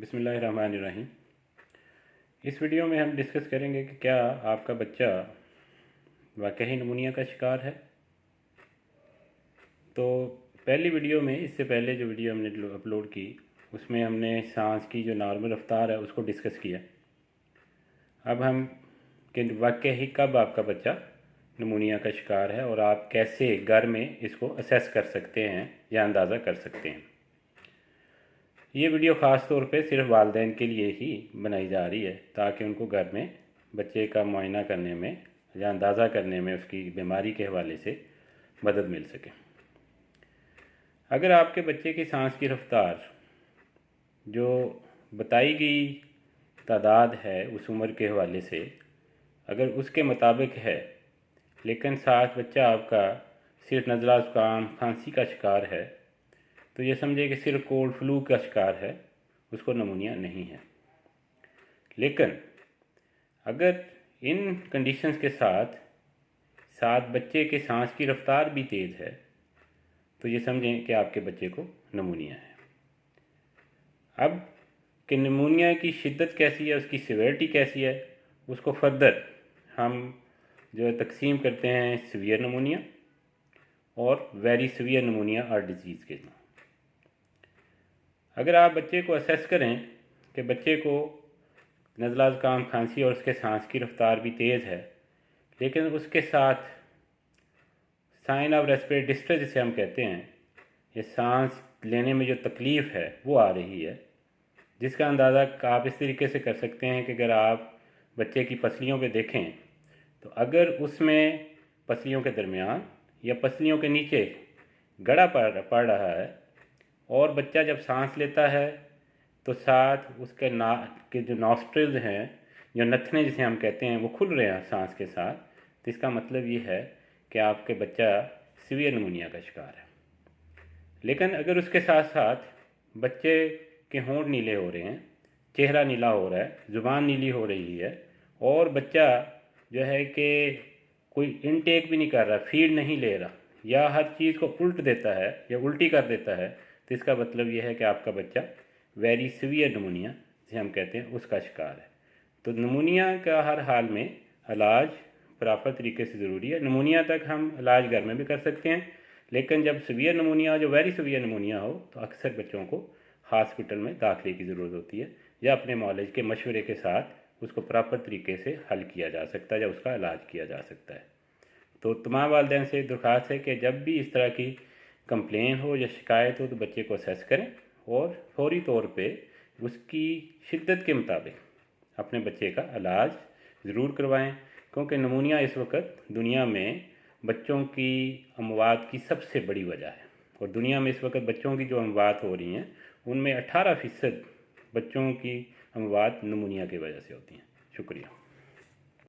बिस्मिल्लाहिर्रहमानिर्रहीम। इस वीडियो में हम डिस्कस करेंगे कि क्या आपका बच्चा वाकई निमोनिया का शिकार है। तो पहली वीडियो में, इससे पहले जो वीडियो हमने अपलोड की, उसमें हमने सांस की जो नॉर्मल रफ्तार है उसको डिस्कस किया। अब हम कि वाकई कब आपका बच्चा निमोनिया का शिकार है और आप कैसे घर में इसको असेस कर सकते हैं या अंदाज़ा कर सकते हैं। ये वीडियो ख़ास तौर पे सिर्फ वालिदैन के लिए ही बनाई जा रही है ताकि उनको घर में बच्चे का मुआयना करने में या अंदाज़ा करने में उसकी बीमारी के हवाले से मदद मिल सके। अगर आपके बच्चे की सांस की रफ्तार जो बताई गई तादाद है उस उम्र के हवाले से अगर उसके मुताबिक है, लेकिन साथ बच्चा आपका सिर्फ नज़ला ज़ुकाम खांसी का शिकार है, तो ये समझे कि सिर्फ कोल्ड फ्लू का शिकार है, उसको निमोनिया नहीं है। लेकिन अगर इन कंडीशंस के साथ साथ बच्चे के सांस की रफ्तार भी तेज़ है, तो ये समझें कि आपके बच्चे को निमोनिया है। अब कि निमोनिया की शिद्दत कैसी है, उसकी सिवियरिटी कैसी है, उसको फर्दर हम जो है तकसीम करते हैं सीवियर निमोनिया और वेरी सीवियर निमोनिया और डिजीज़ के। अगर आप बच्चे को असेस करें कि बच्चे को नज़ला ज़ुकाम खांसी और उसके सांस की रफ्तार भी तेज़ है, लेकिन उसके साथ साइन ऑफ रेस्पिरेटरी डिस्ट्रेस जिसे हम कहते हैं, ये सांस लेने में जो तकलीफ़ है वो आ रही है, जिसका अंदाज़ा आप इस तरीके से कर सकते हैं कि अगर आप बच्चे की पसलियों पे देखें तो अगर उसमें पसलियों के दरमियान या पसलियों के नीचे गड़ा पड़ रहा है और बच्चा जब सांस लेता है तो साथ उसके नाक के जो नॉस्ट्रिल्स हैं, जो नथने जिसे हम कहते हैं, वो खुल रहे हैं सांस के साथ, तो इसका मतलब ये है कि आपके बच्चा सीवियर निमोनिया का शिकार है। लेकिन अगर उसके साथ साथ बच्चे के होंठ नीले हो रहे हैं, चेहरा नीला हो रहा है, ज़ुबान नीली हो रही है और बच्चा जो है कि कोई इनटेक भी नहीं कर रहा, फीड नहीं ले रहा या हर चीज़ को उल्ट देता है या उल्टी कर देता है, तो इसका मतलब यह है कि आपका बच्चा वेरी सीवियर निमोनिया जिसे हम कहते हैं उसका शिकार है। तो निमोनिया का हर हाल में इलाज प्रॉपर तरीके से ज़रूरी है। निमोनिया तक हम इलाज घर में भी कर सकते हैं, लेकिन जब सीवियर निमोनिया, जो वेरी सीवियर निमोनिया हो, तो अक्सर बच्चों को हॉस्पिटल में दाखिले की ज़रूरत होती है या अपने मौलज के मशवरे के साथ उसको प्रॉपर तरीके से हल किया जा सकता है या उसका इलाज किया जा सकता है। तो तमाम वालिदैन से दरख्वास्त है कि जब भी इस तरह की कंप्लेन हो या शिकायत हो तो बच्चे को असेस करें और फौरी तौर पे उसकी शिद्दत के मुताबिक अपने बच्चे का इलाज ज़रूर करवाएं, क्योंकि निमोनिया इस वक्त दुनिया में बच्चों की अमवात की सबसे बड़ी वजह है। और दुनिया में इस वक्त बच्चों की जो अमवात हो रही हैं उनमें 18% बच्चों की अमवात निमोनिया की वजह से होती हैं। शुक्रिया।